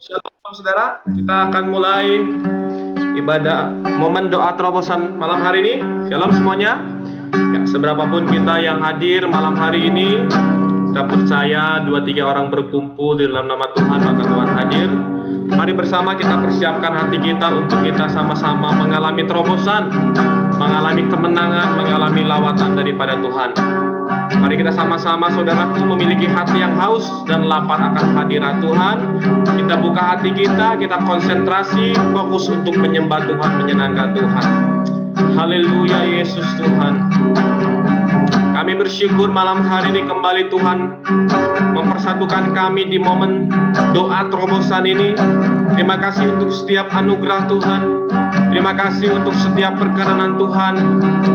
Shalom saudara, kita akan mulai ibadah momen doa terobosan malam hari ini. Shalom semuanya. Ya, seberapapun kita yang hadir malam hari ini, kita percaya 2-3 orang berkumpul di dalam nama Tuhan, maka Tuhan hadir. Mari bersama kita persiapkan hati kita untuk kita sama-sama mengalami terobosan, mengalami kemenangan, mengalami lawatan daripada Tuhan. Mari kita sama-sama, saudaraku, memiliki hati yang haus dan lapar akan hadirat Tuhan. Kita buka hati kita konsentrasi, fokus untuk menyembah Tuhan, menyenangkan Tuhan. Haleluya, Yesus Tuhan. Kami bersyukur malam hari ini kembali Tuhan mempersatukan kami di momen doa terobosan ini. Terima kasih untuk setiap anugerah Tuhan. Terima kasih untuk setiap perkenanan Tuhan.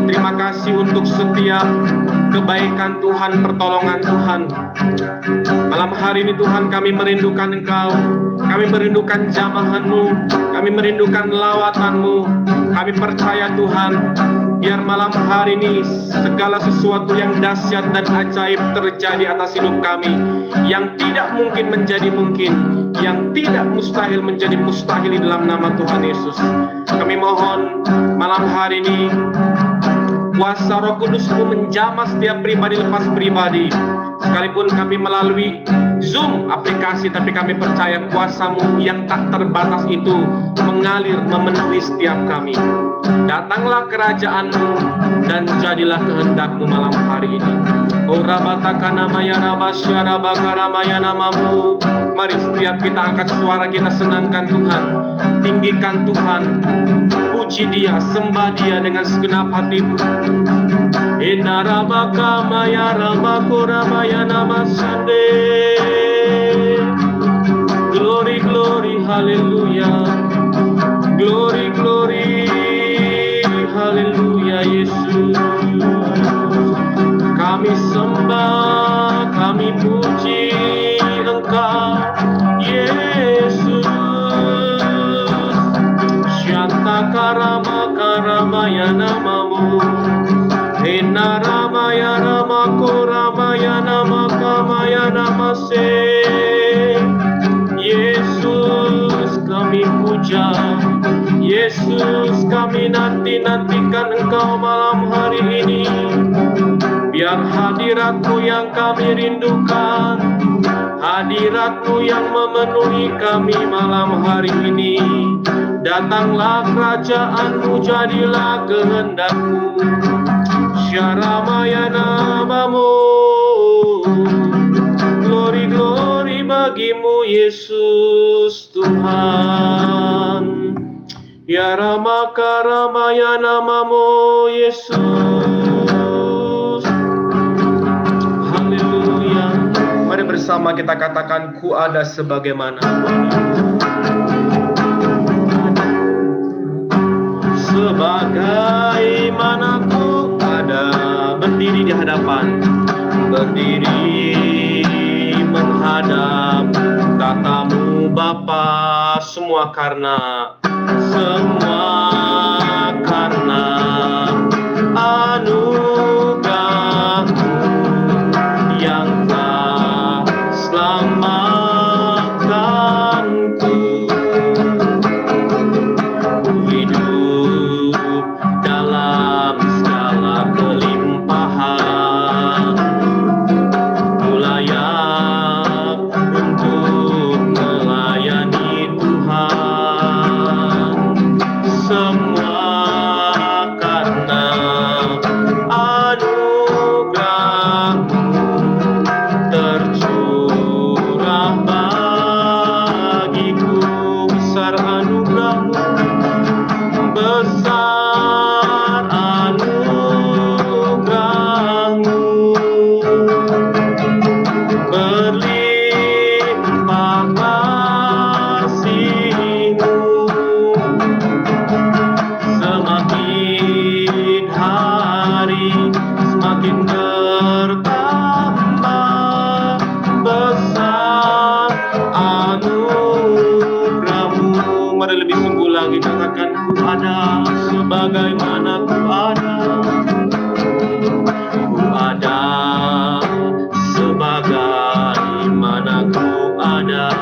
Terima kasih untuk setiap kebaikan Tuhan, pertolongan Tuhan. Malam hari ini Tuhan, kami merindukan Engkau. Kami merindukan jamahan-Mu. Kami merindukan lawatan-Mu. Kami percaya Tuhan, biar malam hari ini segala sesuatu yang dahsyat dan ajaib terjadi atas hidup kami. Yang tidak mungkin menjadi mungkin, yang tidak mustahil menjadi mustahil di dalam nama Tuhan Yesus. Kami mohon malam hari ini kuasa Roh Kudus-Mu menjamah setiap pribadi lepas pribadi. Sekalipun kami melalui Zoom aplikasi, tapi kami percaya kuasa-Mu yang tak terbatas itu mengalir memenuhi setiap kami. Datanglah kerajaan-Mu dan jadilah kehendak-Mu malam hari ini. Namamu. Mari setiap kita angkat suara, kita senangkan Tuhan, tinggikan Tuhan, puji Dia, sembah Dia dengan segenap hatimu. Inarabaka maya ramakura maya namasande. Glory, glory, hallelujah. Glory, glory, hallelujah, Yesus. Kami sembah, kami puji Engkau, Yesus. Syanta karama karamaya namamu. Ena ramaya ramako ramaya namakamaya namase. Yesus kami puja, Yesus kami nanti-nantikan Engkau malam hari ini. Biar hadirat-Mu yang kami rindukan, hadirat-Mu yang memenuhi kami malam hari ini. Datanglah kerajaan-Mu, jadilah kehendak-Mu. Syaramaya namamu. Glory, glory bagimu Yesus Tuhan. Ya ramaka ramaya namamu Yesus. Haleluya. Mari bersama kita katakan, ku ada sebagaimana. Sebagaimana ku ada, berdiri di hadapan, berdiri menghadap tatamu Bapa. Semua karena anugerah-Mu yang telah selamatkanku. Hidup dalam segala kelimpahan, ku layak untuk melayani Tuhan. Semua karena anugerah-Mu tercurah bagiku. Besar anugerah-Mu, besar anugerah-Mu, berlimpah kasih-Mu. Semakin hari semakin bertambah besar anugerah-Mu. Mari lebih sungguh lagi katakan, ku ada sebagaimana ku ada. Ku ada sebagaimana ku ada.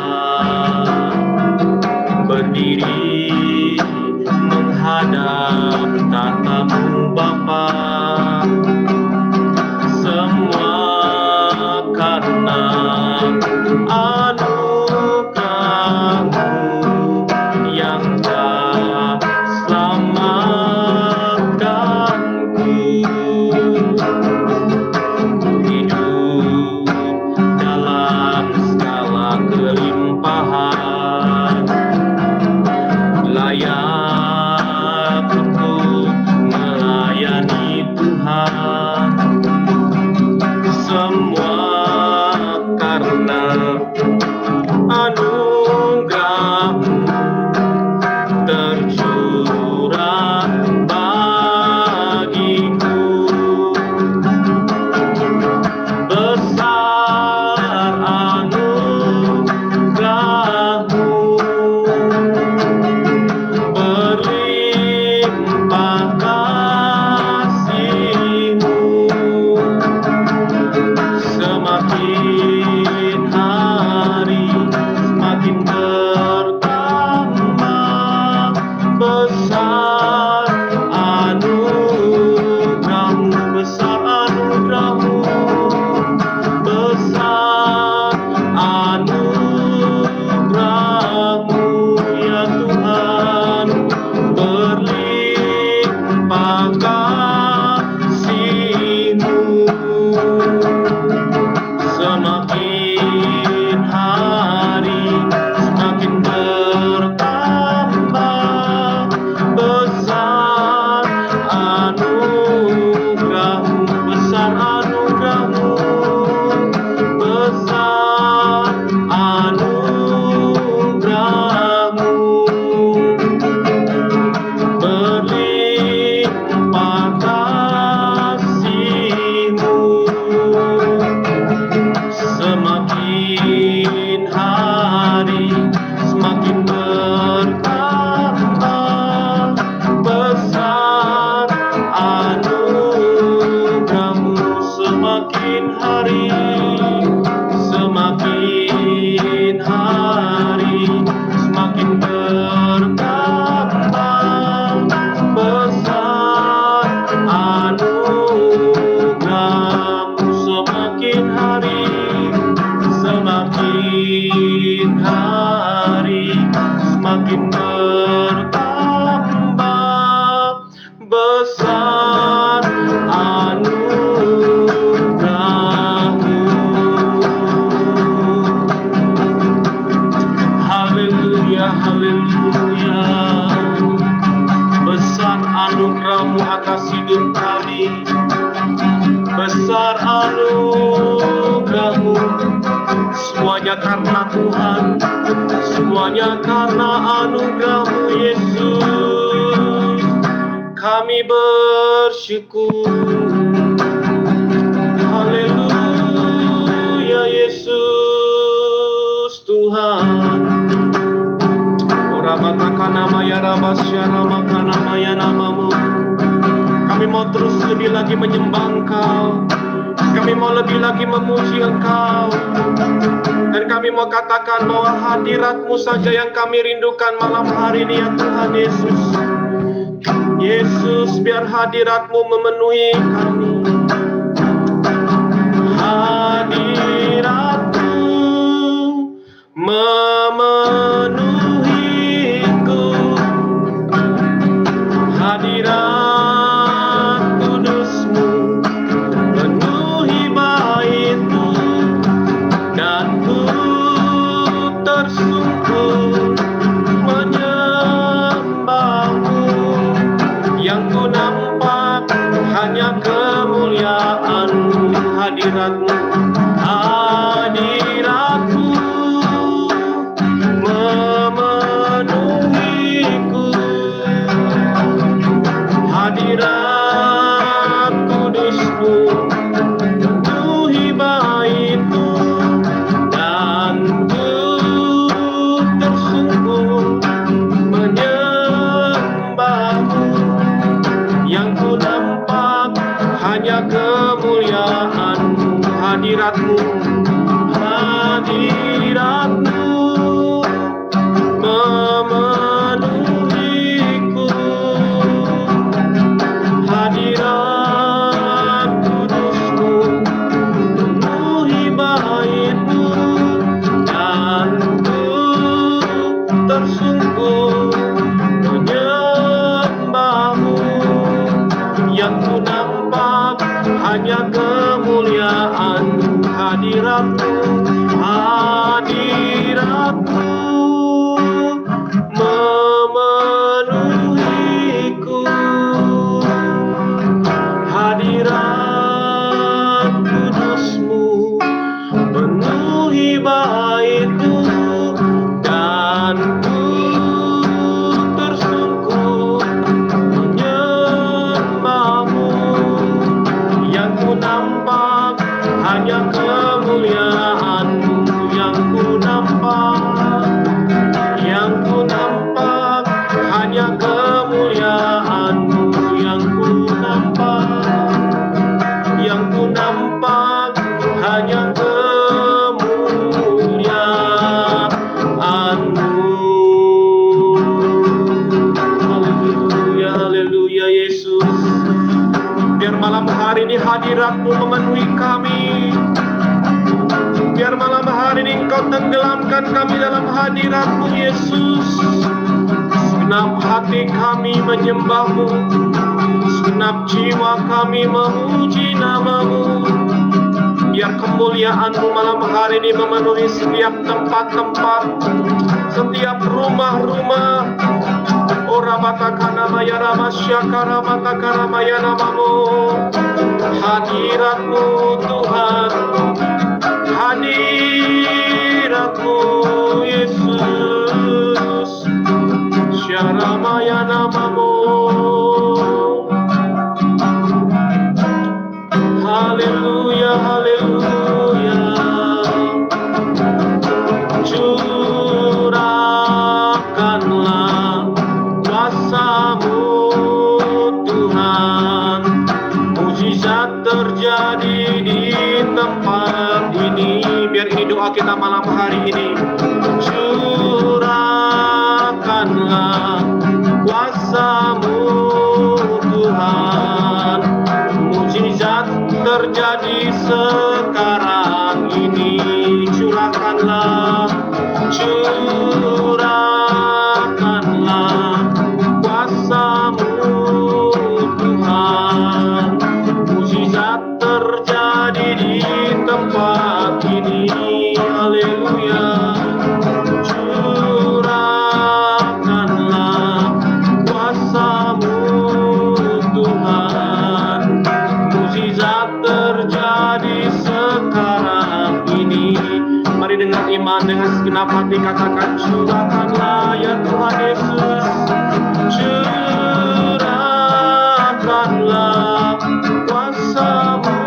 semakin hari, semakin hari, semakin bertambah besar anugerah-Mu. Semakin hari, semakin hari, semakin bertambah besar anugerah-Mu. Haleluya, haleluya. Besar anugerah-Mu atas hidup kami, besar anugerah-Mu. Semuanya karena Tuhan, semuanya karena anugerah-Mu Yesus. Kami bersyukur. Haleluya Yesus Tuhan. Orabatakana maya rabasyara makana maya namamu. Kami mau terus lebih lagi menyembah Engkau. Kami mau lebih lagi memuji Engkau. Dan kami mau katakan bahwa hadirat-Mu saja yang kami rindukan malam hari ini ya Tuhan Yesus. Yesus, biar hadirat-Mu memenuhi kami. Hadirat-Mu memenuhiku. Hadirat kudus-Mu penuhi bait-Mu, dan ku tersungkur menyembah-Mu. Yang ku nampak hanya kemuliaan-Mu. Hadirat-Mu, hadirat-Mu memenuhiku. Hadirat kudus-Mu penuhi bait-Mu, dan ku tersungkur menyembah-Mu. Yang ku nampak hanya kemuliaan-Mu. Hadirat-Mu, hadirat-Mu memenuhiku. Hadirat kudus-Mu penuhi bait-Mu, dan ku tersungkur menyembah-Mu. Yang ku nampak hanya kemuliaan-Mu. Hadirat-Mu, hadirat-Mu memenuhiku. Hadirat kudus-Mu penuhi bait-Mu, dan ku tersungkur menyembah-Mu. Yang ku nampak hanya kemuliaan-Mu. Yang ku nampak, yang ku nampak hanya kemuliaan-Mu. Yang ku nampak, yang ku nampak hanya kemuliaan-Mu. Haleluya, haleluya Yesus. Biar malam hari ini hadirat-Mu memenuhi kami. Biar malam hari ini Engkau tenggelamkan kami dalam hadirat-Mu Yesus. Segenap hati kami menyembah-Mu, segenap jiwa kami memuji nama-Mu. Biar kemuliaan-Mu malam hari ini memenuhi setiap tempat-tempat, setiap rumah-rumah. Ora batakana maya ramasyakara batakara maya namamu. Hadirat-Mu Tuhan, hadirat-Mu Yesus. Syaramaya namamu. Haleluya, haleluya. Curahkanlah kuasa-Mu Tuhan, mujizat terjadi di tempat ini. Biar ini doa kita malam hari ini. Curahkanlah kuasa-Mu Tuhan, mujizat terjadi sekarang ini. Curahkanlah kuasa-Mu Tuhan, mujizat terjadi di tempat ini. Haleluya. Curahkanlah kuasa-Mu Tuhan, mujizat terjadi sekarang ini. Mari dengan iman, dengan segenap hati katakan, curahkanlah ya Tuhan Yesus. Curahkanlah kuasa-Mu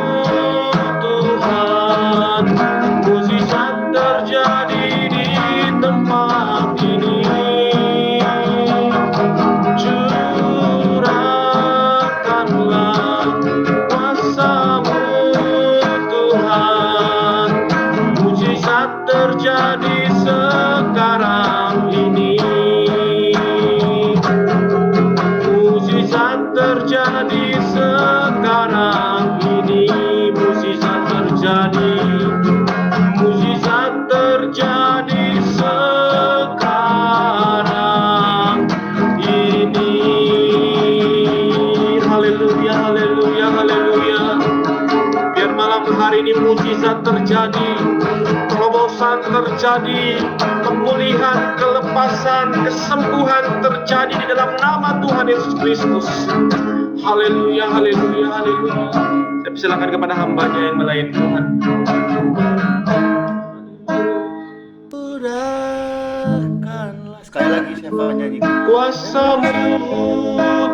Tuhan, mujizat terjadi di tempat ini. Curahkanlah kuasa-Mu Tuhan, mujizat terjadi sekarang ini. Mujizat terjadi sekarang ini. Mujizat terjadi. Mujizat terjadi sekarang ini. Haleluya, haleluya, haleluya. Biar malam hari ini mujizat terjadi, terobosan terjadi, pemulihan, kelepasan, kesembuhan terjadi di dalam nama Tuhan Yesus Kristus. Haleluya, haleluya, haleluya. Saya persilakan kepada hambanya yang melayani Tuhan. Sekali lagi saya nyanyi. Kuasa-Mu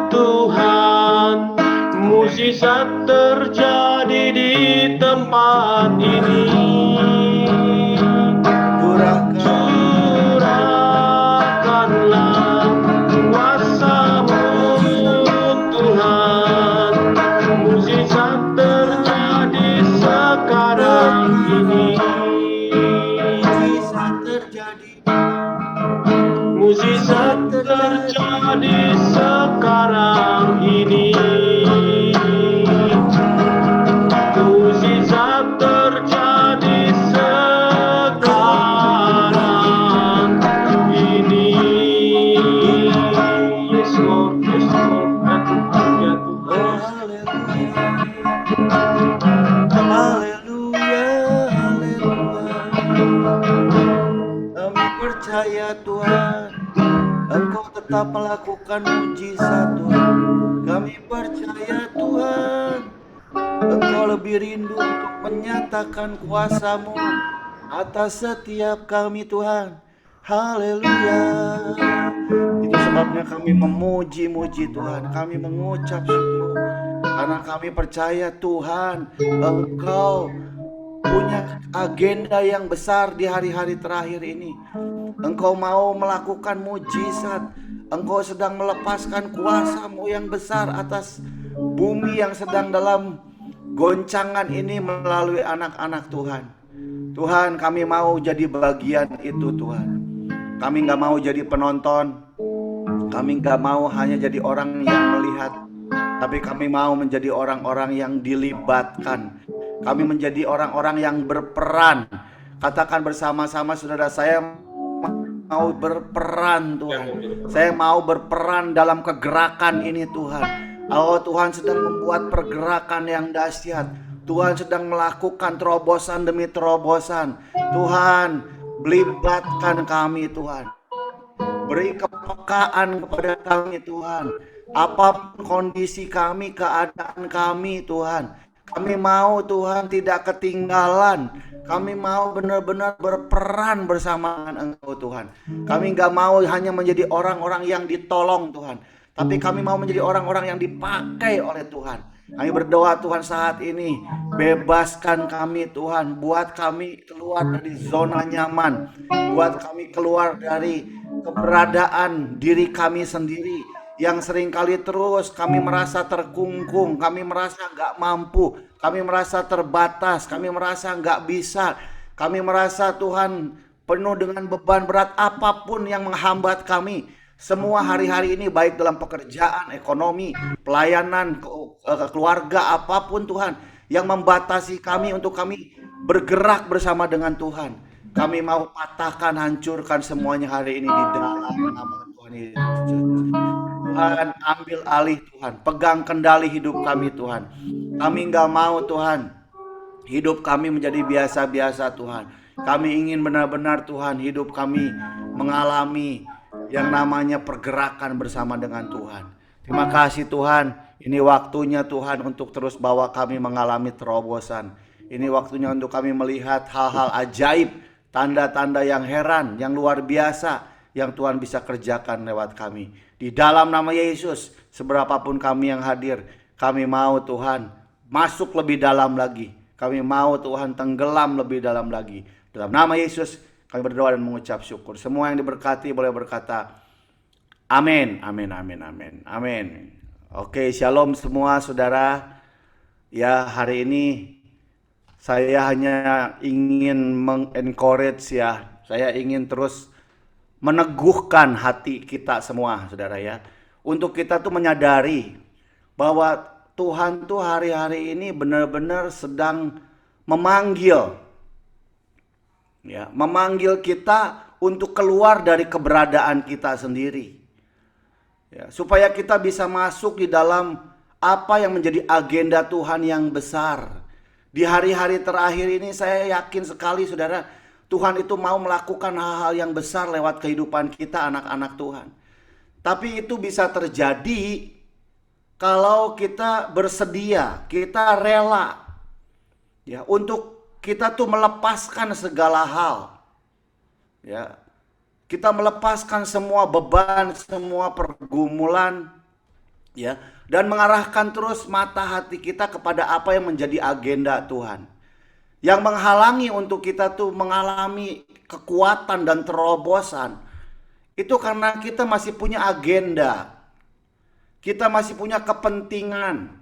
Tuhan, mujizat terjadi di tempat ini. Curahkanlah kuasa-Mu Tuhan, mujizat terjadi sekarang ini. Mujizat terjadi sekarang ini. Mujizat terjadi sekarang ini. Yes Lord, yes Lord, ya Tuhan, ya Tuhan. Haleluya, haleluya. Kami percaya Tuhan, Engkau tetap melakukan mujizat Tuhan. Kami percaya Tuhan, Engkau lebih rindu untuk menyatakan kuasa-Mu atas setiap kami Tuhan. Haleluya. Itu sebabnya kami memuji-muji Tuhan. Kami mengucap syukur karena kami percaya Tuhan, Engkau punya agenda yang besar di hari-hari terakhir ini. Engkau mau melakukan mujizat. Engkau sedang melepaskan kuasa-Mu yang besar atas bumi yang sedang dalam goncangan ini melalui anak-anak Tuhan. Tuhan, kami mau jadi bagian itu Tuhan. Kami gak mau jadi penonton. Kami gak mau hanya jadi orang yang melihat, tapi kami mau menjadi orang-orang yang dilibatkan. Kami menjadi orang-orang yang berperan. Katakan bersama-sama saudara, saya mau berperan Tuhan. Saya mau berperan dalam kegerakan ini Tuhan. Oh Tuhan sedang membuat pergerakan yang dahsyat. Tuhan sedang melakukan terobosan demi terobosan. Tuhan, libatkan kami Tuhan. Beri kepekaan kepada kami Tuhan. Apapun kondisi kami, keadaan kami Tuhan, kami mau Tuhan tidak ketinggalan. Kami mau benar-benar berperan bersama dengan Engkau Tuhan. Kami gak mau hanya menjadi orang-orang yang ditolong Tuhan, tapi kami mau menjadi orang-orang yang dipakai oleh Tuhan. Kami berdoa Tuhan saat ini, bebaskan kami Tuhan. Buat kami keluar dari zona nyaman. Buat kami keluar dari keberadaan diri kami sendiri yang seringkali terus kami merasa terkungkung, kami merasa nggak mampu, kami merasa terbatas, kami merasa nggak bisa, kami merasa Tuhan penuh dengan beban berat apapun yang menghambat kami. Semua hari-hari ini baik dalam pekerjaan, ekonomi, pelayanan, keluarga, apapun Tuhan yang membatasi kami untuk kami bergerak bersama dengan Tuhan. Kami mau patahkan, hancurkan semuanya hari ini di dalam nama Tuhan Yesus. Tuhan, ambil alih Tuhan, pegang kendali hidup kami Tuhan. Kami nggak mau Tuhan, hidup kami menjadi biasa-biasa Tuhan. Kami ingin benar-benar Tuhan, hidup kami mengalami yang namanya pergerakan bersama dengan Tuhan. Terima kasih Tuhan, ini waktunya Tuhan untuk terus bawa kami mengalami terobosan. Ini waktunya untuk kami melihat hal-hal ajaib, tanda-tanda yang heran, yang luar biasa, yang Tuhan bisa kerjakan lewat kami. Di dalam nama Yesus, seberapapun kami yang hadir, kami mau Tuhan masuk lebih dalam lagi. Kami mau Tuhan tenggelam lebih dalam lagi. Dalam nama Yesus kami berdoa dan mengucap syukur. Semua yang diberkati boleh berkata amin, amin, amin, amin, amin. Oke, shalom semua saudara. Ya, hari ini saya hanya ingin mengencourage ya. Saya ingin terus meneguhkan hati kita semua saudara ya. Untuk kita tuh menyadari bahwa Tuhan tuh hari-hari ini benar-benar sedang memanggil. Ya, memanggil kita untuk keluar dari keberadaan kita sendiri. Ya, supaya kita bisa masuk di dalam apa yang menjadi agenda Tuhan yang besar. Di hari-hari terakhir ini saya yakin sekali saudara, Tuhan itu mau melakukan hal-hal yang besar lewat kehidupan kita anak-anak Tuhan. Tapi itu bisa terjadi kalau kita bersedia, kita rela ya untuk kita tuh melepaskan segala hal. Ya. Kita melepaskan semua beban, semua pergumulan ya, dan mengarahkan terus mata hati kita kepada apa yang menjadi agenda Tuhan. Yang menghalangi untuk kita tuh mengalami kekuatan dan terobosan itu karena kita masih punya agenda. Kita masih punya kepentingan.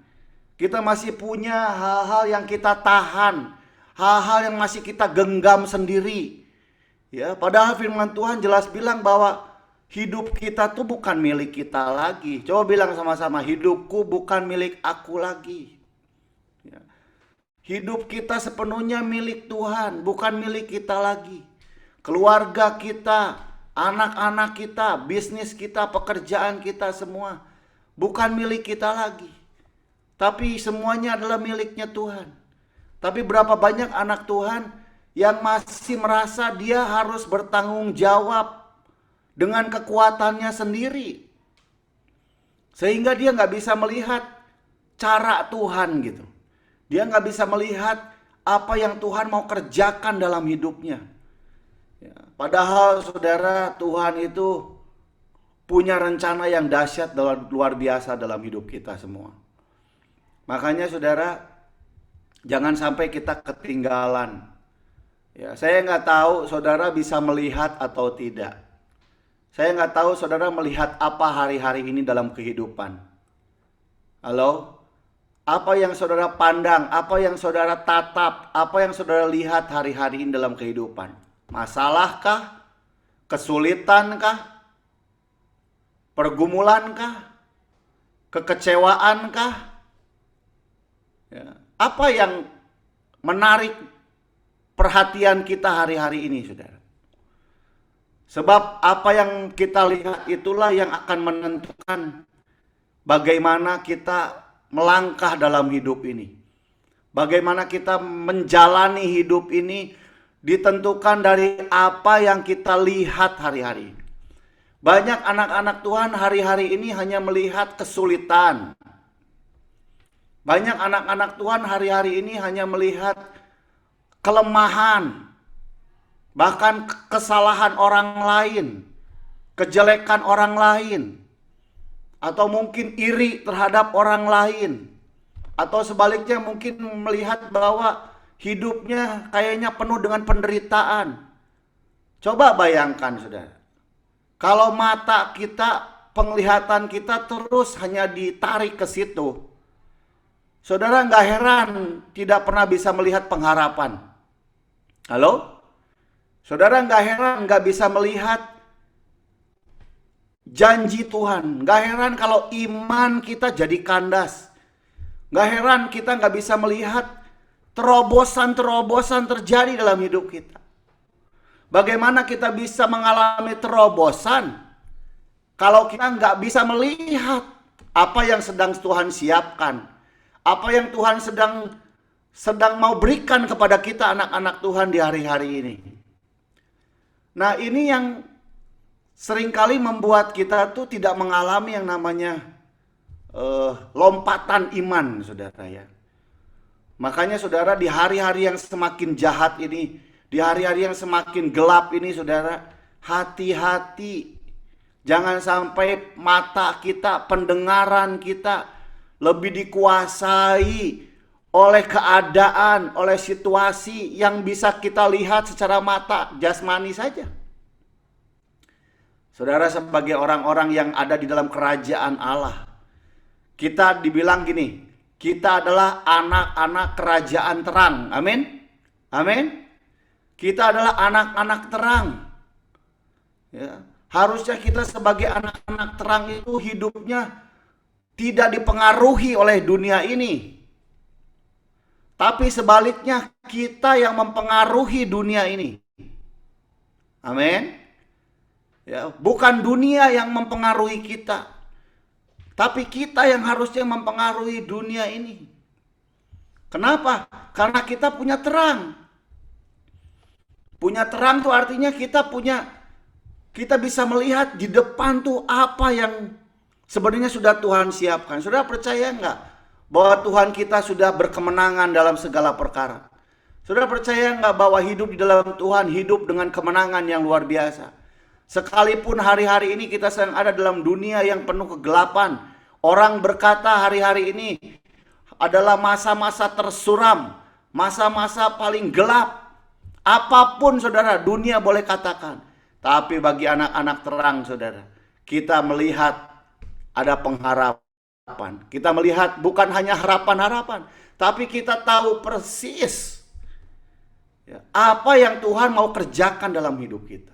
Kita masih punya hal-hal yang kita tahan, hal-hal yang masih kita genggam sendiri. Ya, padahal firman Tuhan jelas bilang bahwa hidup kita tuh bukan milik kita lagi. Coba bilang sama-sama, hidupku bukan milik aku lagi. Ya. Hidup kita sepenuhnya milik Tuhan, bukan milik kita lagi. Keluarga kita, anak-anak kita, bisnis kita, pekerjaan kita semua bukan milik kita lagi. Tapi semuanya adalah miliknya Tuhan. Tapi berapa banyak anak Tuhan yang masih merasa dia harus bertanggung jawab dengan kekuatannya sendiri. Sehingga dia nggak bisa melihat cara Tuhan gitu. Dia nggak bisa melihat apa yang Tuhan mau kerjakan dalam hidupnya. Ya, padahal saudara, Tuhan itu punya rencana yang dahsyat dan luar biasa dalam hidup kita semua. Makanya saudara, jangan sampai kita ketinggalan. Ya, saya nggak tahu saudara bisa melihat atau tidak. Saya nggak tahu saudara melihat apa hari-hari ini dalam kehidupan. Halo? Apa yang saudara pandang, apa yang saudara tatap, apa yang saudara lihat hari-hari ini dalam kehidupan? Masalahkah? Kesulitankah? Pergumulankah? Kekecewaankah? Ya. Apa yang menarik perhatian kita hari-hari ini, saudara? Sebab apa yang kita lihat itulah yang akan menentukan bagaimana kita melangkah dalam hidup ini. Bagaimana kita menjalani hidup ini ditentukan dari apa yang kita lihat hari-hari. Banyak anak-anak Tuhan hari-hari ini hanya melihat kesulitan. Banyak anak-anak Tuhan hari-hari ini hanya melihat kelemahan, bahkan kesalahan orang lain, kejelekan orang lain, atau mungkin iri terhadap orang lain, atau sebaliknya mungkin melihat bahwa hidupnya kayaknya penuh dengan penderitaan. Coba bayangkan saudara, kalau mata kita penglihatan kita terus hanya ditarik ke situ, saudara nggak heran tidak pernah bisa melihat pengharapan. Halo? Saudara nggak heran nggak bisa melihat janji Tuhan. Nggak heran kalau iman kita jadi kandas. Nggak heran kita nggak bisa melihat terobosan-terobosan terjadi dalam hidup kita. Bagaimana kita bisa mengalami terobosan kalau kita nggak bisa melihat apa yang sedang Tuhan siapkan, apa yang Tuhan sedang mau berikan kepada kita anak-anak Tuhan di hari-hari ini. Nah, ini yang seringkali membuat kita tuh tidak mengalami yang namanya lompatan iman, saudara ya. Makanya saudara, di hari-hari yang semakin jahat ini, di hari-hari yang semakin gelap ini, saudara, hati-hati. Jangan sampai mata kita, pendengaran kita lebih dikuasai oleh keadaan, oleh situasi yang bisa kita lihat secara mata jasmani saja. Saudara, sebagai orang-orang yang ada di dalam kerajaan Allah, kita dibilang gini, kita adalah anak-anak kerajaan terang. Amin. Amin. Kita adalah anak-anak terang. Ya, harusnya kita sebagai anak-anak terang itu hidupnya tidak dipengaruhi oleh dunia ini. Tapi sebaliknya kita yang mempengaruhi dunia ini. Amin. Ya, bukan dunia yang mempengaruhi kita, tapi kita yang harusnya mempengaruhi dunia ini. Kenapa? Karena kita punya terang. Punya terang tuh artinya kita bisa melihat di depan tuh apa yang sebenarnya sudah Tuhan siapkan. Saudara percaya nggak bahwa Tuhan kita sudah berkemenangan dalam segala perkara? Saudara percaya nggak bahwa hidup di dalam Tuhan hidup dengan kemenangan yang luar biasa? Sekalipun hari-hari ini kita sedang ada dalam dunia yang penuh kegelapan, orang berkata hari-hari ini adalah masa-masa tersuram, masa-masa paling gelap. Apapun saudara dunia boleh katakan, tapi bagi anak-anak terang saudara, kita melihat ada pengharapan. Kita melihat bukan hanya harapan-harapan, tapi kita tahu persis ya, apa yang Tuhan mau kerjakan dalam hidup kita.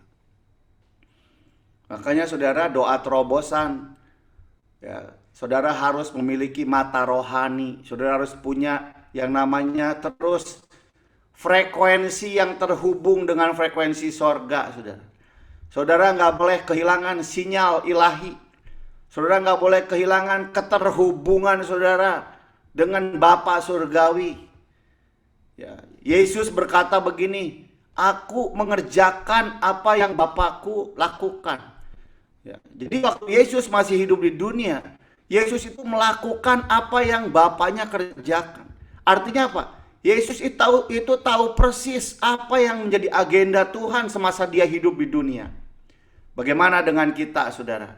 Makanya saudara, doa terobosan ya, saudara harus memiliki mata rohani. Saudara harus punya yang namanya terus frekuensi yang terhubung dengan frekuensi sorga, saudara. Saudara nggak boleh kehilangan sinyal ilahi. Saudara nggak boleh kehilangan keterhubungan saudara dengan Bapa surgawi. Ya, Yesus berkata begini, aku mengerjakan apa yang Bapakku lakukan. Ya, jadi waktu Yesus masih hidup di dunia, Yesus itu melakukan apa yang Bapaknya kerjakan. Artinya apa? Yesus itu tahu persis apa yang menjadi agenda Tuhan semasa dia hidup di dunia. Bagaimana dengan kita, saudara?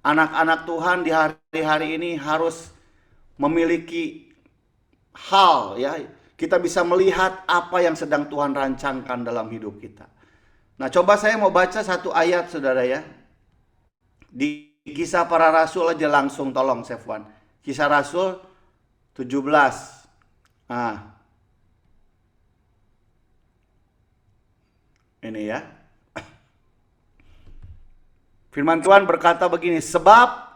Anak-anak Tuhan di hari-hari ini harus memiliki hal ya, kita bisa melihat apa yang sedang Tuhan rancangkan dalam hidup kita. Nah, coba saya mau baca satu ayat, saudara ya. Di Kisah Para Rasul aja langsung, tolong Sefwan. Kisah Rasul 17. Nah, ini ya. Firman Tuhan berkata begini, sebab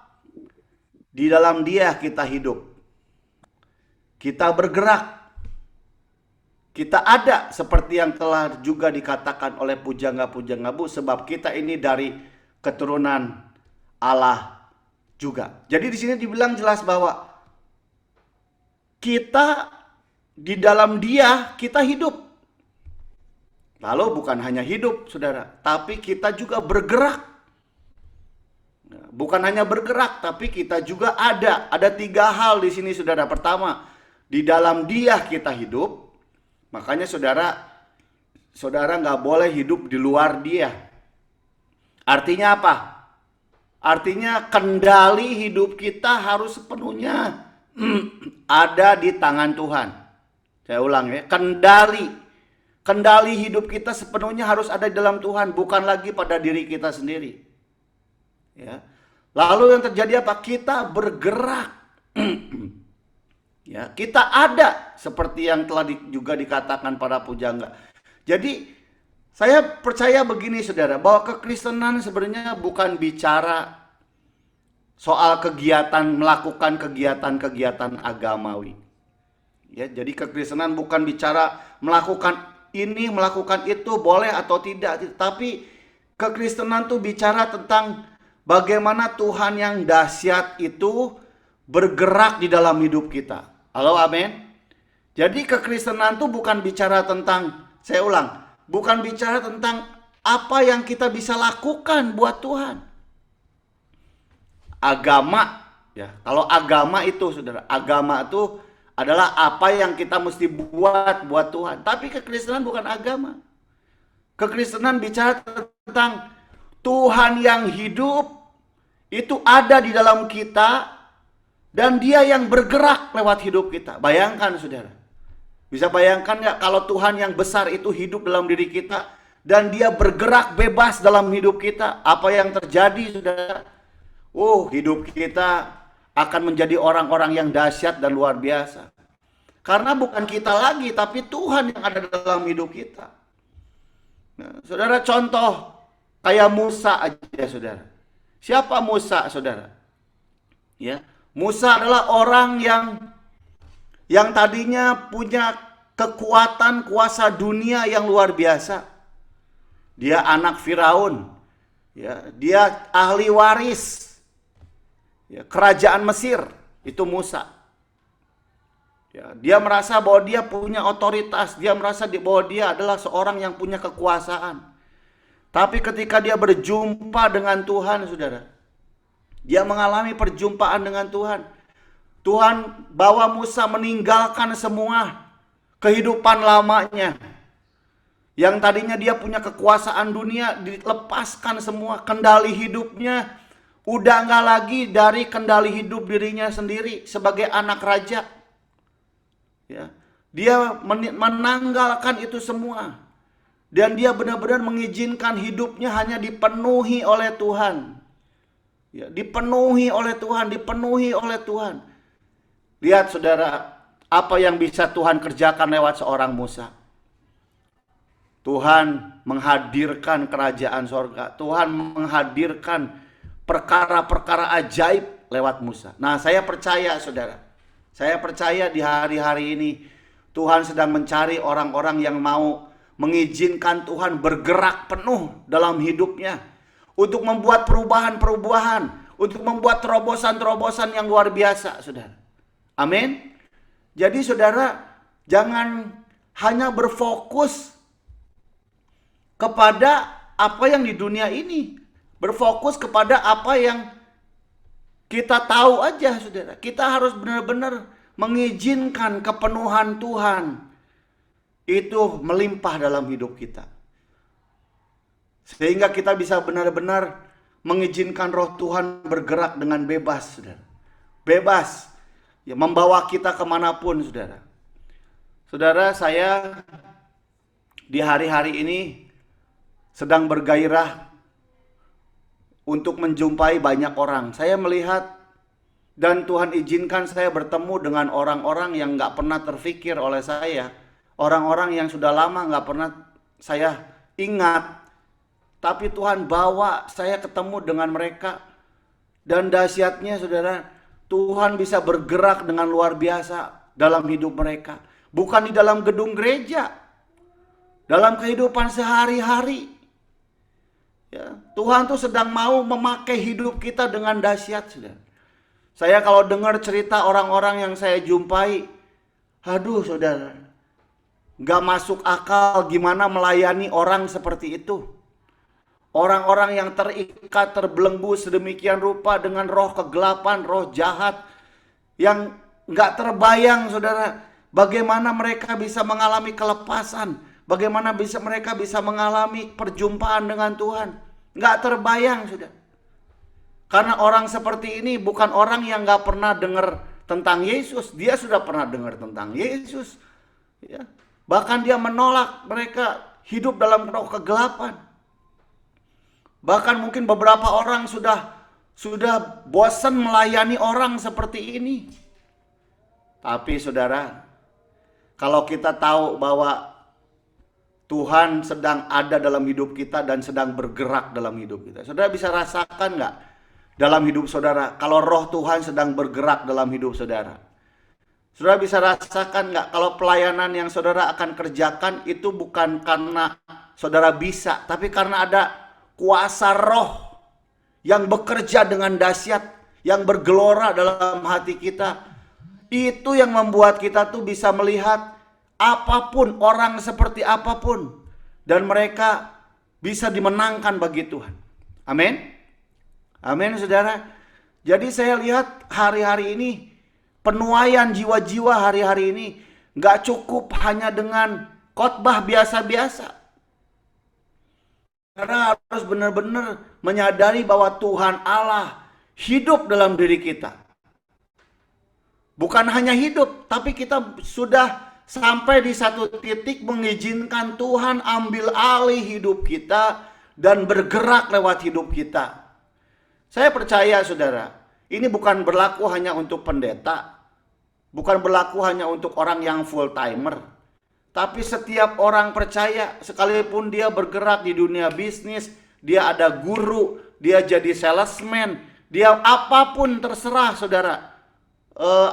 di dalam Dia kita hidup, kita bergerak, kita ada seperti yang telah juga dikatakan oleh pujangga-pujangga, sebab kita ini dari keturunan Allah juga. Jadi di sini dibilang jelas bahwa kita di dalam Dia kita hidup. Lalu bukan hanya hidup, saudara, tapi kita juga bergerak. Bukan hanya bergerak, tapi kita juga ada. Ada 3 hal di sini, saudara. Pertama, di dalam Dia kita hidup. Makanya saudara nggak boleh hidup di luar Dia. Artinya apa? Artinya kendali hidup kita harus sepenuhnya ada di tangan Tuhan. Saya ulang ya, kendali hidup kita sepenuhnya harus ada di dalam Tuhan, bukan lagi pada diri kita sendiri. Ya. Lalu yang terjadi apa? Kita bergerak. Ya, kita ada seperti yang telah juga dikatakan para pujangga. Jadi saya percaya begini saudara, bahwa kekristenan sebenarnya bukan bicara soal kegiatan, melakukan kegiatan-kegiatan agamawi. Ya, jadi kekristenan bukan bicara melakukan ini, melakukan itu, boleh atau tidak. Tapi kekristenan tuh bicara tentang bagaimana Tuhan yang dahsyat itu bergerak di dalam hidup kita. Halo, amin. Jadi kekristenan tuh bukan bicara tentang, saya ulang, bukan bicara tentang apa yang kita bisa lakukan buat Tuhan. Agama, ya. Kalau agama itu, saudara, agama itu adalah apa yang kita mesti buat buat Tuhan. Tapi kekristenan bukan agama. Kekristenan bicara tentang Tuhan yang hidup itu ada di dalam kita, dan dia yang bergerak lewat hidup kita. Bayangkan saudara. Bisa bayangkan nggak kalau Tuhan yang besar itu hidup dalam diri kita, dan dia bergerak bebas dalam hidup kita. Apa yang terjadi saudara? Hidup kita akan menjadi orang-orang yang dahsyat dan luar biasa. Karena bukan kita lagi, tapi Tuhan yang ada dalam hidup kita. Nah, saudara, contoh kayak Musa aja saudara. Siapa Musa saudara? Ya, Musa adalah orang yang tadinya punya kekuatan kuasa dunia yang luar biasa. Dia anak Firaun. Ya, dia ahli waris. Ya, kerajaan Mesir, itu Musa. Ya, dia merasa bahwa dia punya otoritas, dia merasa bahwa dia adalah seorang yang punya kekuasaan. Tapi ketika dia berjumpa dengan Tuhan, saudara, dia mengalami perjumpaan dengan Tuhan. Tuhan bawa Musa meninggalkan semua kehidupan lamanya. Yang tadinya dia punya kekuasaan dunia, dilepaskan semua kendali hidupnya. Udah nggak lagi dari kendali hidup dirinya sendiri sebagai anak raja. Ya, dia menanggalkan itu semua. Dan dia benar-benar mengizinkan hidupnya hanya dipenuhi oleh Tuhan. Ya, dipenuhi oleh Tuhan, dipenuhi oleh Tuhan. Lihat saudara, apa yang bisa Tuhan kerjakan lewat seorang Musa. Tuhan menghadirkan kerajaan sorga. Tuhan menghadirkan perkara-perkara ajaib lewat Musa. Nah, saya percaya saudara. Saya percaya di hari-hari ini Tuhan sedang mencari orang-orang yang mau mengizinkan Tuhan bergerak penuh dalam hidupnya. Untuk membuat perubahan-perubahan. Untuk membuat terobosan-terobosan yang luar biasa, saudara. Amin. Jadi saudara, jangan hanya berfokus kepada apa yang di dunia ini. Berfokus kepada apa yang kita tahu aja, saudara. Kita harus benar-benar mengizinkan kepenuhan Tuhan itu melimpah dalam hidup kita. Sehingga kita bisa benar-benar mengizinkan roh Tuhan bergerak dengan bebas, saudara. Bebas. Ya, membawa kita kemanapun, saudara. Saudara, saya di hari-hari ini sedang bergairah untuk menjumpai banyak orang. Saya melihat dan Tuhan izinkan saya bertemu dengan orang-orang yang gak pernah terfikir oleh saya. Orang-orang yang sudah lama gak pernah saya ingat. Tapi Tuhan bawa saya ketemu dengan mereka. Dan dahsyatnya saudara, Tuhan bisa bergerak dengan luar biasa dalam hidup mereka. Bukan di dalam gedung gereja. Dalam kehidupan sehari-hari. Ya, Tuhan tuh sedang mau memakai hidup kita dengan dahsyat, saudara. Saya kalau dengar cerita orang-orang yang saya jumpai, aduh saudara, gak masuk akal gimana melayani orang seperti itu. Orang-orang yang terikat, terbelenggu sedemikian rupa dengan roh kegelapan, roh jahat, yang gak terbayang saudara, bagaimana mereka bisa mengalami kelepasan, bagaimana mereka bisa mengalami perjumpaan dengan Tuhan. Gak terbayang saudara. Karena orang seperti ini bukan orang yang gak pernah dengar tentang Yesus. Dia sudah pernah dengar tentang Yesus. Ya. Bahkan dia menolak mereka hidup dalam roh kegelapan. Bahkan mungkin beberapa orang sudah sudah bosan melayani orang seperti ini. Tapi saudara, kalau kita tahu bahwa Tuhan sedang ada dalam hidup kita dan sedang bergerak dalam hidup kita. Saudara bisa rasakan nggak dalam hidup saudara kalau roh Tuhan sedang bergerak dalam hidup saudara? Saudara bisa rasakan nggak kalau pelayanan yang saudara akan kerjakan itu bukan karena saudara bisa, tapi karena ada kuasa roh yang bekerja dengan dahsyat, yang bergelora dalam hati kita. Itu yang membuat kita tuh bisa melihat apapun, orang seperti apapun, dan mereka bisa dimenangkan bagi Tuhan. Amin. Amin saudara. Jadi saya lihat hari-hari ini penuaian jiwa-jiwa hari-hari ini nggak cukup hanya dengan khotbah biasa-biasa. Karena harus benar-benar menyadari bahwa Tuhan Allah hidup dalam diri kita. Bukan hanya hidup, tapi kita sudah sampai di satu titik mengizinkan Tuhan ambil alih hidup kita dan bergerak lewat hidup kita. Saya percaya saudara, ini bukan berlaku hanya untuk pendeta, bukan berlaku hanya untuk orang yang full timer, tapi setiap orang percaya, sekalipun dia bergerak di dunia bisnis, dia ada guru, dia jadi salesman, dia apapun terserah saudara,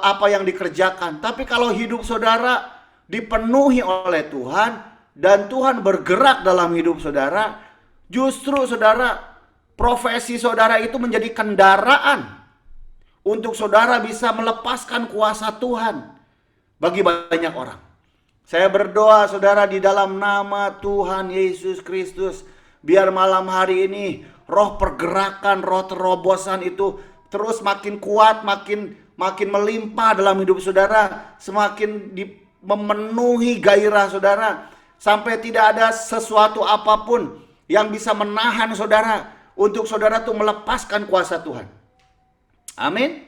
apa yang dikerjakan. Tapi kalau hidup saudara dipenuhi oleh Tuhan dan Tuhan bergerak dalam hidup saudara, justru saudara, profesi saudara itu menjadi kendaraan untuk saudara bisa melepaskan kuasa Tuhan bagi banyak orang. Saya berdoa saudara di dalam nama Tuhan Yesus Kristus, biar malam hari ini roh pergerakan, roh terobosan itu terus makin kuat, makin melimpah dalam hidup saudara, semakin memenuhi gairah saudara, sampai tidak ada sesuatu apapun yang bisa menahan saudara untuk saudara tuh melepaskan kuasa Tuhan. Amin.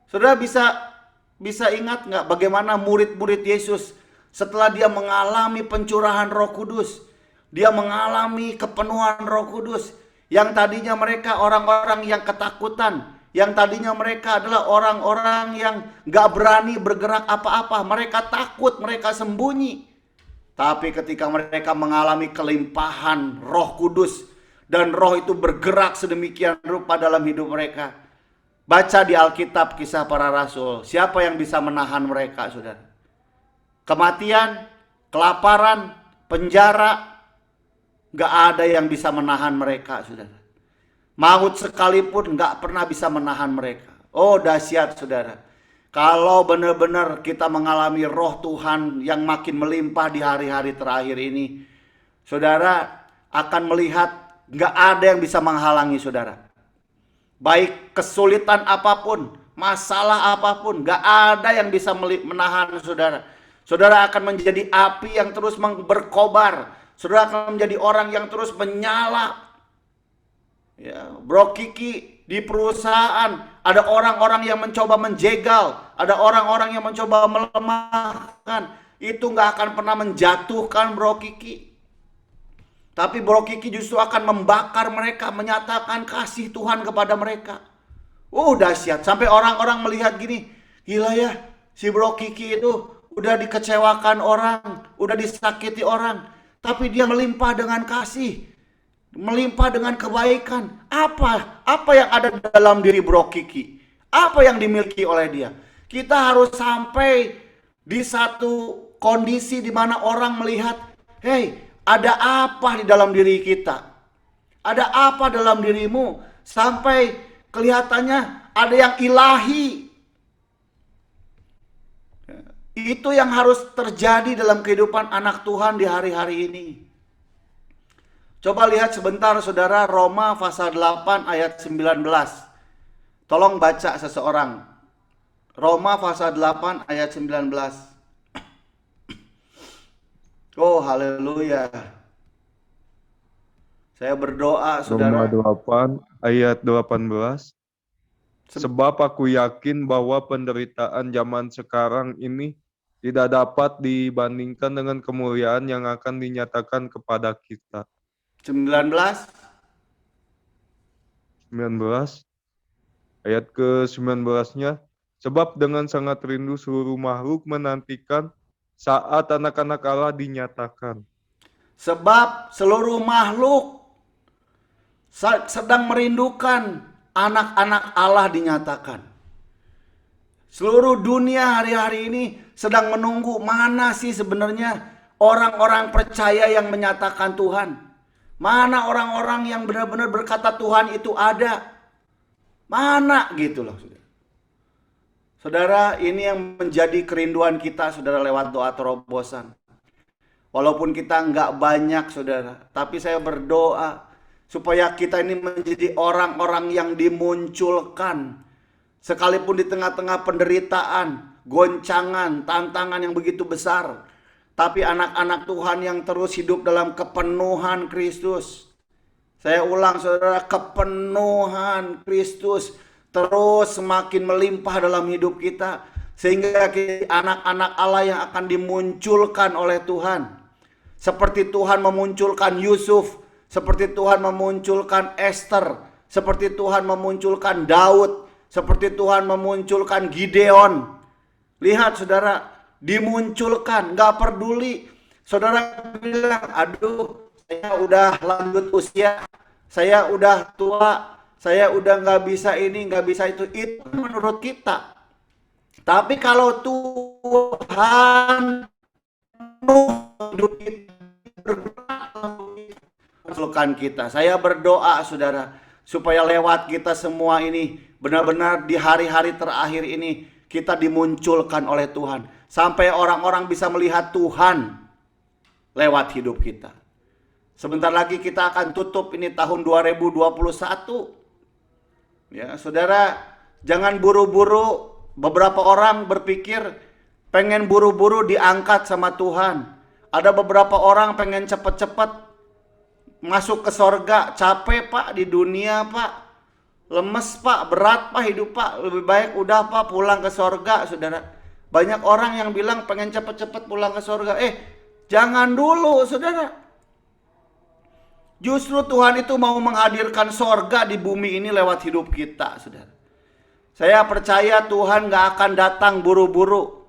Saudara bisa ingat nggak bagaimana murid-murid Yesus setelah dia mengalami pencurahan Roh Kudus, dia mengalami kepenuhan Roh Kudus, yang tadinya mereka orang-orang yang ketakutan, yang tadinya mereka adalah orang-orang yang gak berani bergerak apa-apa, mereka takut, mereka sembunyi. Tapi ketika mereka mengalami kelimpahan Roh Kudus dan Roh itu bergerak sedemikian rupa dalam hidup mereka, baca di Alkitab Kisah Para Rasul, siapa yang bisa menahan mereka saudara? Kematian, kelaparan, penjara, gak ada yang bisa menahan mereka saudara. Maut sekalipun gak pernah bisa menahan mereka. Oh dahsyat saudara. Kalau benar-benar kita mengalami roh Tuhan yang makin melimpah di hari-hari terakhir ini, saudara akan melihat gak ada yang bisa menghalangi saudara. Baik kesulitan apapun, masalah apapun, gak ada yang bisa menahan saudara. Saudara akan menjadi api yang terus berkobar. Saudara akan menjadi orang yang terus menyala. Ya, Bro Kiki di perusahaan ada orang-orang yang mencoba menjegal, ada orang-orang yang mencoba melemahkan. Itu nggak akan pernah menjatuhkan Bro Kiki. Tapi Bro Kiki justru akan membakar mereka, menyatakan kasih Tuhan kepada mereka. Dahsyat. Sampai orang-orang melihat gini, gila ya, si Bro Kiki itu udah dikecewakan orang, udah disakiti orang, tapi dia melimpah dengan kasih, melimpah dengan kebaikan. Apa yang ada dalam diri Bro Kiki? Apa yang dimiliki oleh dia? Kita harus sampai di satu kondisi di mana orang melihat, hey, ada apa di dalam diri kita? Ada apa dalam dirimu? Sampai kelihatannya ada yang ilahi. Itu yang harus terjadi dalam kehidupan anak Tuhan di hari-hari ini. Coba lihat sebentar saudara, Roma pasal 8 ayat 19. Tolong baca seseorang. Roma pasal 8 ayat 19. Oh haleluya. Saya berdoa saudara. Roma 8 ayat 18. Sebab aku yakin bahwa penderitaan zaman sekarang ini tidak dapat dibandingkan dengan kemuliaan yang akan dinyatakan kepada kita. 19. Ayat ke-19-nya, sebab dengan sangat rindu seluruh makhluk menantikan saat anak-anak Allah dinyatakan. Sebab seluruh makhluk sedang merindukan anak-anak Allah dinyatakan. Seluruh dunia hari-hari ini sedang menunggu mana sih sebenarnya orang-orang percaya yang menyatakan Tuhan. Mana orang-orang yang benar-benar berkata Tuhan itu ada. Mana gitu loh. Saudara, ini yang menjadi kerinduan kita, saudara, lewat doa terobosan. Walaupun kita nggak banyak, saudara, tapi saya berdoa supaya kita ini menjadi orang-orang yang dimunculkan. Sekalipun di tengah-tengah penderitaan, goncangan, tantangan yang begitu besar. Tapi anak-anak Tuhan yang terus hidup dalam kepenuhan Kristus. Saya ulang saudara, kepenuhan Kristus terus semakin melimpah dalam hidup kita. Sehingga anak-anak Allah yang akan dimunculkan oleh Tuhan. Seperti Tuhan memunculkan Yusuf. Seperti Tuhan memunculkan Esther. Seperti Tuhan memunculkan Daud. Seperti Tuhan memunculkan Gideon. Lihat saudara, dimunculkan, gak peduli. Saudara bilang, aduh saya udah lanjut usia, saya udah tua, saya udah gak bisa ini, gak bisa itu. Itu menurut kita. Tapi kalau Tuhan hidup kita, saya berdoa saudara, supaya lewat kita semua ini, benar-benar di hari-hari terakhir ini, kita dimunculkan oleh Tuhan. Sampai orang-orang bisa melihat Tuhan lewat hidup kita. Sebentar lagi kita akan tutup ini tahun 2021. Ya, saudara, jangan buru-buru. Beberapa orang berpikir pengen buru-buru diangkat sama Tuhan. Ada beberapa orang pengen cepet-cepet masuk ke sorga. Capek pak di dunia pak, lemes pak, berat pak hidup pak. Lebih baik udah pak pulang ke sorga saudara. Banyak orang yang bilang pengen cepet-cepet pulang ke sorga. Jangan dulu saudara. Justru Tuhan itu mau menghadirkan sorga di bumi ini lewat hidup kita saudara. Saya percaya Tuhan gak akan datang buru-buru.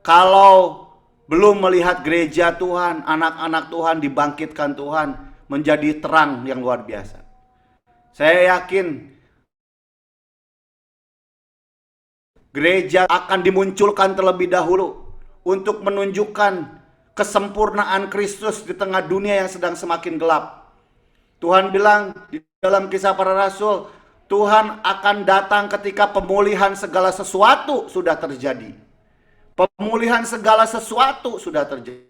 Kalau belum melihat gereja Tuhan, anak-anak Tuhan dibangkitkan Tuhan menjadi terang yang luar biasa. Saya yakin gereja akan dimunculkan terlebih dahulu untuk menunjukkan kesempurnaan Kristus di tengah dunia yang sedang semakin gelap. Tuhan bilang di dalam Kisah Para Rasul, Tuhan akan datang ketika pemulihan segala sesuatu sudah terjadi. Pemulihan segala sesuatu sudah terjadi.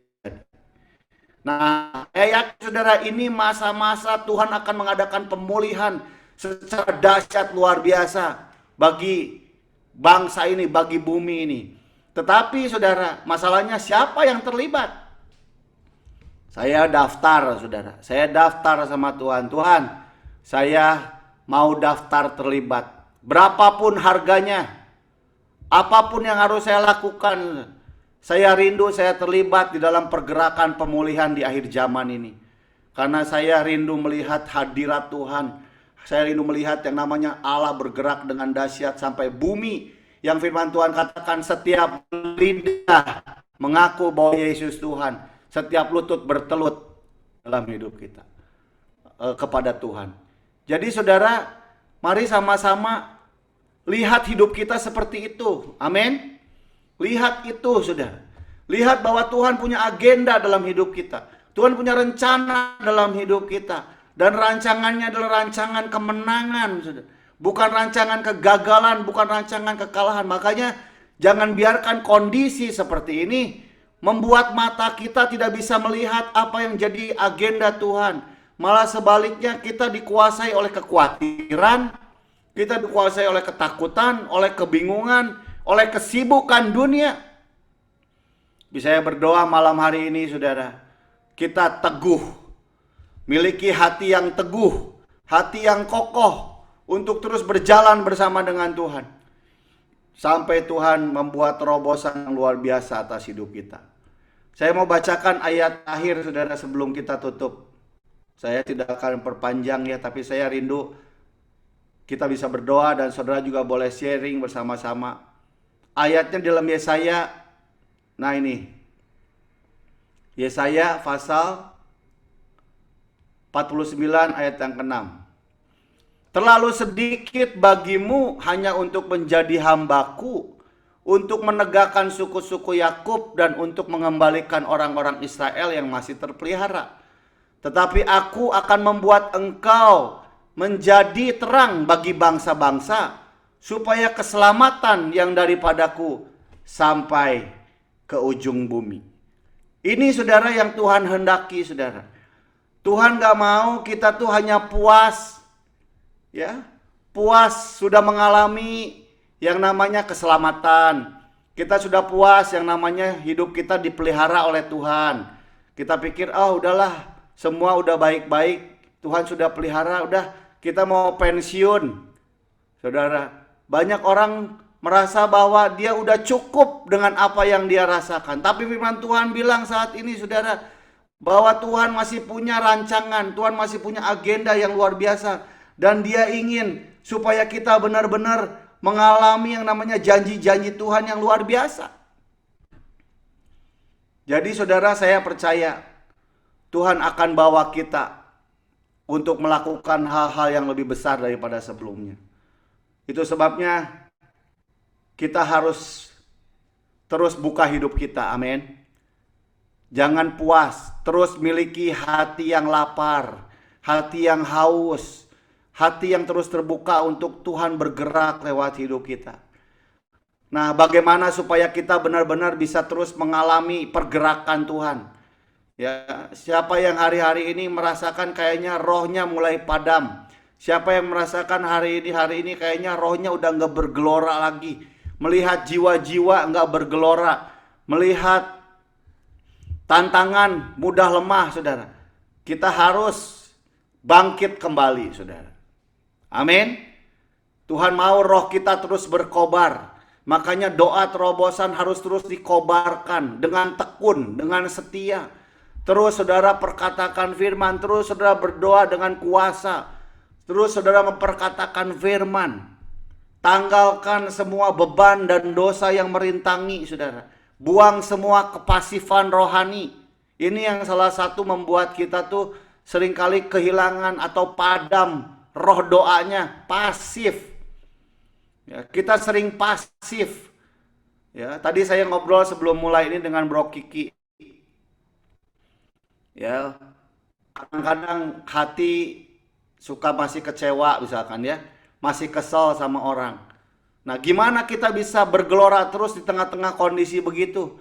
Nah, saya yakin saudara, ini masa-masa Tuhan akan mengadakan pemulihan secara dahsyat luar biasa bagi bangsa ini, bagi bumi ini. Tetapi saudara, masalahnya siapa yang terlibat? Saya daftar saudara, saya daftar sama Tuhan. Tuhan, saya mau daftar terlibat. Berapapun harganya, apapun yang harus saya lakukan, saya rindu saya terlibat di dalam pergerakan pemulihan di akhir zaman ini. Karena saya rindu melihat hadirat Tuhan. Saya rindu melihat yang namanya Allah bergerak dengan dahsyat sampai bumi. Yang firman Tuhan katakan setiap lidah mengaku bahwa Yesus Tuhan. Setiap lutut bertelut dalam hidup kita kepada Tuhan. Jadi saudara, mari sama-sama lihat hidup kita seperti itu. Amin. Lihat itu saudara. Lihat bahwa Tuhan punya agenda dalam hidup kita. Tuhan punya rencana dalam hidup kita. Dan rancangannya adalah rancangan kemenangan saudara. Bukan rancangan kegagalan, bukan rancangan kekalahan. Makanya jangan biarkan kondisi seperti ini membuat mata kita tidak bisa melihat apa yang jadi agenda Tuhan. Malah sebaliknya kita dikuasai oleh kekhawatiran, kita dikuasai oleh ketakutan, oleh kebingungan, oleh kesibukan dunia. Bisa saya berdoa malam hari ini saudara, kita teguh, miliki hati yang teguh, hati yang kokoh untuk terus berjalan bersama dengan Tuhan. Sampai Tuhan membuat terobosan yang luar biasa atas hidup kita. Saya mau bacakan ayat akhir saudara sebelum kita tutup. Saya tidak akan perpanjang ya, tapi saya rindu kita bisa berdoa dan saudara juga boleh sharing bersama-sama. Ayatnya dalam Yesaya. Nah ini. Yesaya pasal 49 ayat yang ke-6. Terlalu sedikit bagimu hanya untuk menjadi hambaku, untuk menegakkan suku-suku Yakub dan untuk mengembalikan orang-orang Israel yang masih terpelihara. Tetapi aku akan membuat engkau menjadi terang bagi bangsa-bangsa, supaya keselamatan yang daripadaku sampai ke ujung bumi. Ini saudara yang Tuhan hendaki, saudara. Tuhan gak mau kita tuh hanya puas, ya, puas sudah mengalami yang namanya keselamatan. Kita sudah puas yang namanya hidup kita dipelihara oleh Tuhan. Kita pikir, oh udahlah, semua udah baik-baik, Tuhan sudah pelihara, udah kita mau pensiun. Saudara, banyak orang merasa bahwa dia udah cukup dengan apa yang dia rasakan. Tapi firman Tuhan bilang saat ini, saudara, bahwa Tuhan masih punya rancangan, Tuhan masih punya agenda yang luar biasa. Dan dia ingin supaya kita benar-benar mengalami yang namanya janji-janji Tuhan yang luar biasa. Jadi saudara, saya percaya Tuhan akan bawa kita untuk melakukan hal-hal yang lebih besar daripada sebelumnya. Itu sebabnya kita harus terus buka hidup kita, amin. Jangan puas, terus miliki hati yang lapar, hati yang haus, hati yang terus terbuka untuk Tuhan bergerak lewat hidup kita. Nah, bagaimana supaya kita benar-benar bisa terus mengalami pergerakan Tuhan? Ya, siapa yang hari-hari ini merasakan kayaknya rohnya mulai padam? Siapa yang merasakan hari ini kayaknya rohnya udah nggak bergelora lagi? Melihat jiwa-jiwa nggak bergelora, melihat tantangan mudah lemah, saudara. Kita harus bangkit kembali, saudara. Amin. Tuhan mau roh kita terus berkobar. Makanya doa terobosan harus terus dikobarkan dengan tekun, dengan setia. Terus saudara perkatakan firman, terus saudara berdoa dengan kuasa. Terus saudara memperkatakan firman. Tanggalkan semua beban dan dosa yang merintangi, saudara. Buang semua kepasifan rohani. Ini yang salah satu membuat kita tuh seringkali kehilangan atau padam roh doanya, pasif. Ya, kita sering pasif. Ya, tadi saya ngobrol sebelum mulai ini dengan Bro Kiki. Ya, kadang-kadang hati suka masih kecewa misalkan ya, masih kesel sama orang. Nah, gimana kita bisa bergelora terus di tengah-tengah kondisi begitu?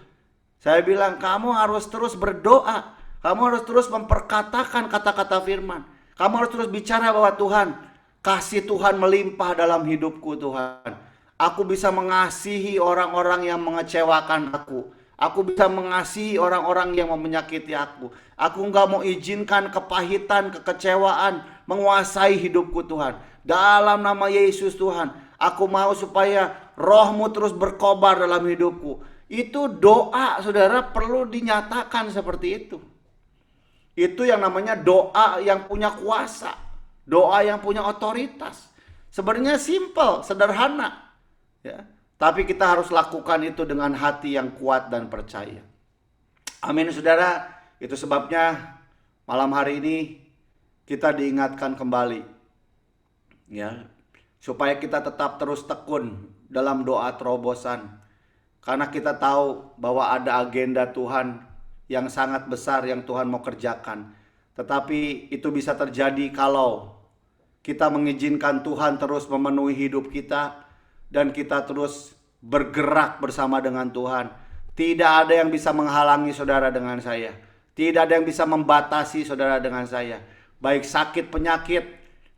Saya bilang, kamu harus terus berdoa. Kamu harus terus memperkatakan kata-kata firman. Kamu harus terus bicara bahwa Tuhan, kasih Tuhan melimpah dalam hidupku, Tuhan. Aku bisa mengasihi orang-orang yang mengecewakan aku. Aku bisa mengasihi orang-orang yang menyakiti aku. Aku nggak mau izinkan kepahitan, kekecewaan menguasai hidupku, Tuhan. Dalam nama Yesus, Tuhan, aku mau supaya rohmu terus berkobar dalam hidupku. Itu doa, saudara, perlu dinyatakan seperti itu. Itu yang namanya doa yang punya kuasa. Doa yang punya otoritas. Sebenarnya simple, sederhana. Ya. Tapi kita harus lakukan itu dengan hati yang kuat dan percaya. Amin, saudara. Itu sebabnya malam hari ini kita diingatkan kembali. Ya, supaya kita tetap terus tekun dalam doa terobosan. Karena kita tahu bahwa ada agenda Tuhan yang sangat besar yang Tuhan mau kerjakan. Tetapi itu bisa terjadi kalau kita mengizinkan Tuhan terus memenuhi hidup kita dan kita terus bergerak bersama dengan Tuhan. Tidak ada yang bisa menghalangi saudara dengan saya. Tidak ada yang bisa membatasi saudara dengan saya. Baik sakit, penyakit,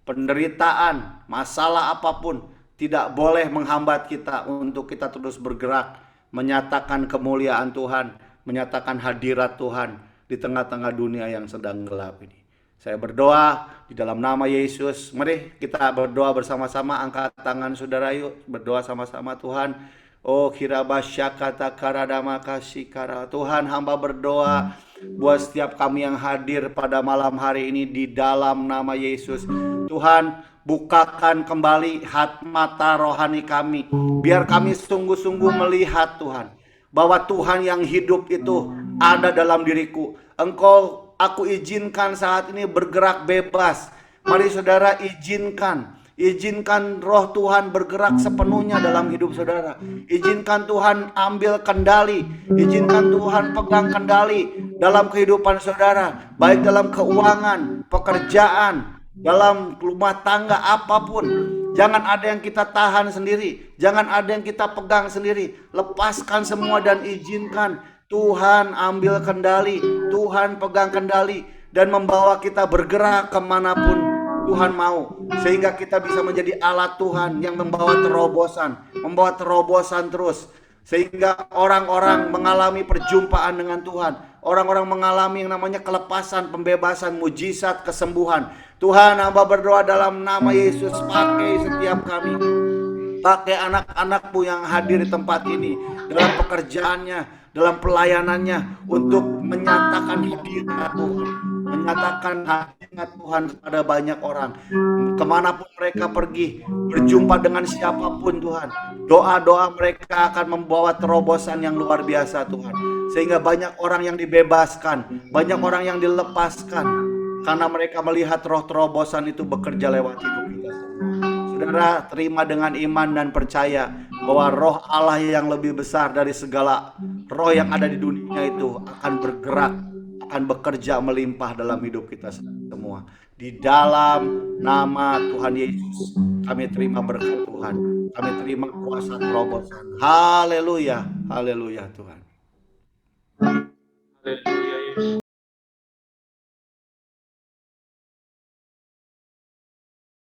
penderitaan, masalah apapun tidak boleh menghambat kita untuk kita terus bergerak, menyatakan kemuliaan Tuhan, menyatakan hadirat Tuhan di tengah-tengah dunia yang sedang gelap ini. Saya berdoa di dalam nama Yesus. Mari kita berdoa bersama-sama. Angkat tangan saudara, yuk berdoa sama-sama. Tuhan, oh kirabasyakata karadama kasih kara. Tuhan, hamba berdoa buat setiap kami yang hadir pada malam hari ini di dalam nama Yesus. Tuhan, bukakan kembali mata rohani kami. Biar kami sungguh-sungguh melihat Tuhan, bahwa Tuhan yang hidup itu ada dalam diriku. Aku izinkan saat ini bergerak bebas. Mari saudara izinkan roh Tuhan bergerak sepenuhnya dalam hidup saudara. Izinkan Tuhan ambil kendali. Izinkan Tuhan pegang kendali dalam kehidupan saudara. Baik dalam keuangan, pekerjaan, dalam rumah tangga apapun. Jangan ada yang kita tahan sendiri. Jangan ada yang kita pegang sendiri. Lepaskan semua dan izinkan Tuhan ambil kendali. Tuhan pegang kendali dan membawa kita bergerak kemanapun Tuhan mau. Sehingga kita bisa menjadi alat Tuhan yang membawa terobosan terus. Sehingga orang-orang mengalami perjumpaan dengan Tuhan. Orang-orang mengalami yang namanya kelepasan, pembebasan, mujizat, kesembuhan. Tuhan, hamba berdoa dalam nama Yesus, pakai setiap kami. Pakai anak-anakmu yang hadir di tempat ini, dalam pekerjaannya, dalam pelayanannya, untuk menyatakan hadirat Tuhan. Menyatakan hadirat Tuhan kepada banyak orang. Kemanapun mereka pergi, berjumpa dengan siapapun Tuhan, doa-doa mereka akan membawa terobosan yang luar biasa Tuhan. Sehingga banyak orang yang dibebaskan, banyak orang yang dilepaskan, karena mereka melihat roh terobosan itu bekerja lewat hidup kita semua. Saudara, terima dengan iman dan percaya bahwa roh Allah yang lebih besar dari segala roh yang ada di dunia itu akan bergerak, akan bekerja melimpah dalam hidup kita semua. Di dalam nama Tuhan Yesus, kami terima berkat Tuhan. Kami terima kuasa terobosan. Haleluya, haleluya Tuhan. Haleluya